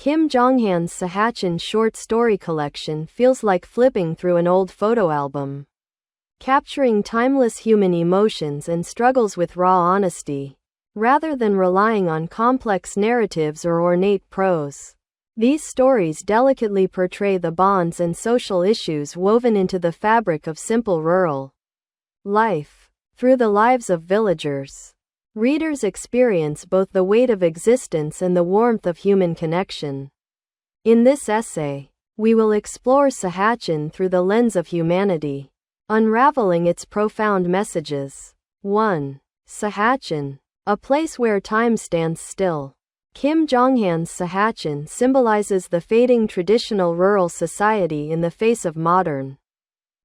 Kim Jong-han's Sahachon short story collection feels like flipping through an old photo album, capturing timeless human emotions and struggles with raw honesty, rather than relying on complex narratives or ornate prose. These stories delicately portray the bonds and social issues woven into the fabric of simple rural life. Through the lives of villagers, readers experience both the weight of existence and the warmth of human connection. In this essay, we will explore Sahachon through the lens of humanity, unraveling its profound messages. 1. Sahachon, a place where time stands still. Kim Jong-han's Sahachon symbolizes the fading traditional rural society in the face of modern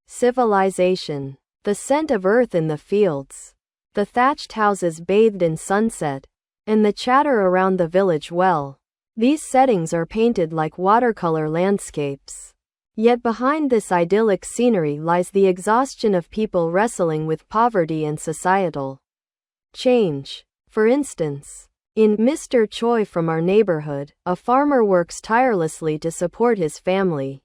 civilization. The scent of earth in the fields, the thatched houses bathed in sunset, and the chatter around the village well. These settings are painted like watercolor landscapes. Yet behind this idyllic scenery lies the exhaustion of people wrestling with poverty and societal change. For instance, in Mr. Choi from Our Neighborhood, a farmer works tirelessly to support his family.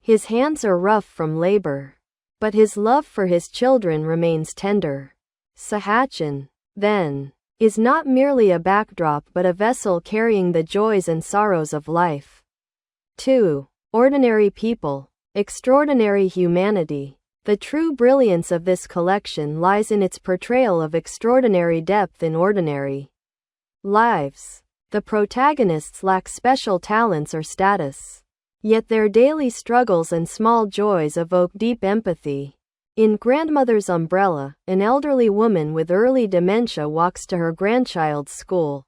His hands are rough from labor, but his love for his children remains tender. Sahachon, then, is not merely a backdrop but a vessel carrying the joys and sorrows of life. 2. Ordinary people, extraordinary humanity. The true brilliance of this collection lies in its portrayal of extraordinary depth in ordinary lives. The protagonists lack special talents or status, yet their daily struggles and small joys evoke deep empathy. In Grandmother's Umbrella, an elderly woman with early dementia walks to her grandchild's school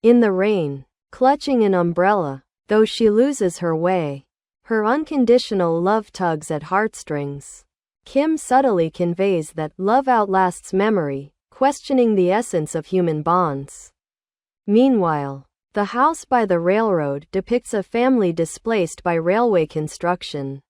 in the rain, clutching an umbrella. Though she loses her way, her unconditional love tugs at heartstrings. Kim subtly conveys that love outlasts memory, questioning the essence of human bonds. Meanwhile, The House by the Railroad depicts a family displaced by railway construction,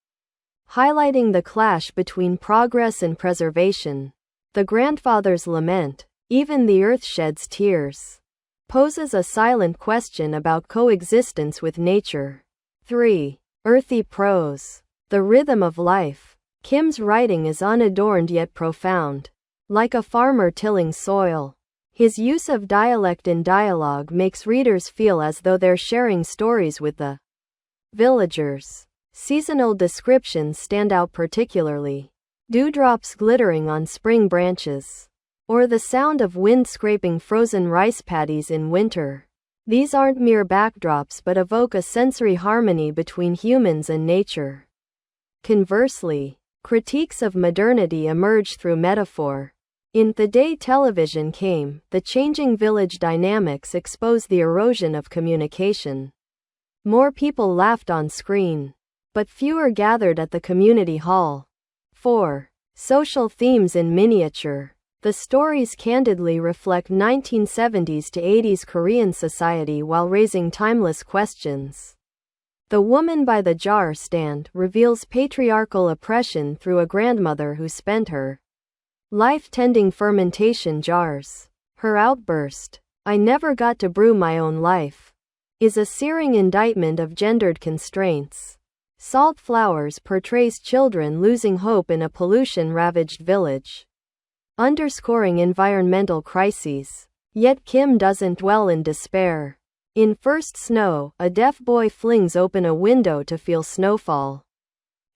highlighting the clash between progress and preservation. The Grandfather's Lament, Even the Earth Sheds Tears, poses a silent question about coexistence with nature. 3. Earthy prose, the rhythm of life. Kim's writing is unadorned yet profound. Like a farmer tilling soil, his use of dialect and dialogue makes readers feel as though they're sharing stories with the villagers. Seasonal descriptions stand out particularly. Dewdrops glittering on spring branches, or the sound of wind scraping frozen rice paddies in winter. These aren't mere backdrops but evoke a sensory harmony between humans and nature. Conversely, critiques of modernity emerge through metaphor. In The Day Television Came, the changing village dynamics expose the erosion of communication. More people laughed on screen, but fewer gathered at the community hall. 4. Social themes in miniature. The stories candidly reflect 1970s to 80s Korean society while raising timeless questions. The Woman by the Jar Stand reveals patriarchal oppression through a grandmother who spent her life tending fermentation jars. Her outburst, "I never got to brew my own life," is a searing indictment of gendered constraints. Salt Flowers portrays children losing hope in a pollution-ravaged village, underscoring environmental crises. Yet Kim doesn't dwell in despair. In First Snow, a deaf boy flings open a window to feel snowfall,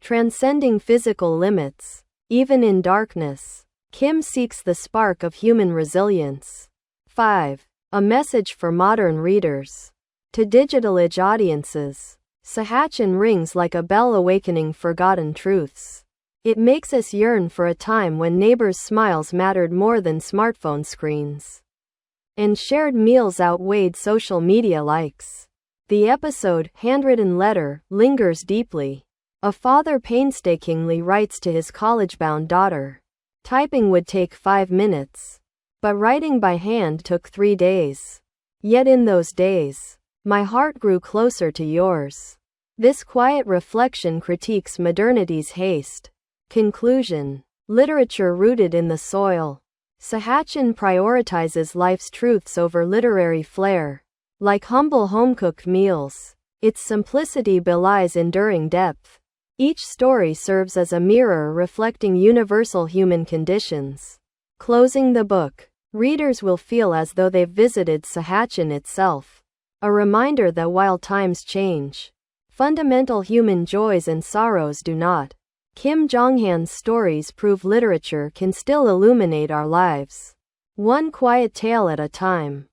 transcending physical limits. Even in darkness, Kim seeks the spark of human resilience. 5. A message for modern readers. To digital-age audiences, Sahachon rings like a bell awakening forgotten truths. It makes us yearn for a time when neighbors' smiles mattered more than smartphone screens, and shared meals outweighed social media likes. The episode, Handwritten Letter, lingers deeply. A father painstakingly writes to his college-bound daughter. Typing would take 5 minutes, but writing by hand took 3 days. Yet in those days, my heart grew closer to yours. This quiet reflection critiques modernity's haste. Conclusion. Literature rooted in the soil. Sahachon prioritizes life's truths over literary flair. Like humble home-cooked meals, its simplicity belies enduring depth. Each story serves as a mirror reflecting universal human conditions. Closing the book, readers will feel as though they've visited Sahachon itself. A reminder that while times change, fundamental human joys and sorrows do not. Kim Jong-han's stories prove literature can still illuminate our lives, one quiet tale at a time.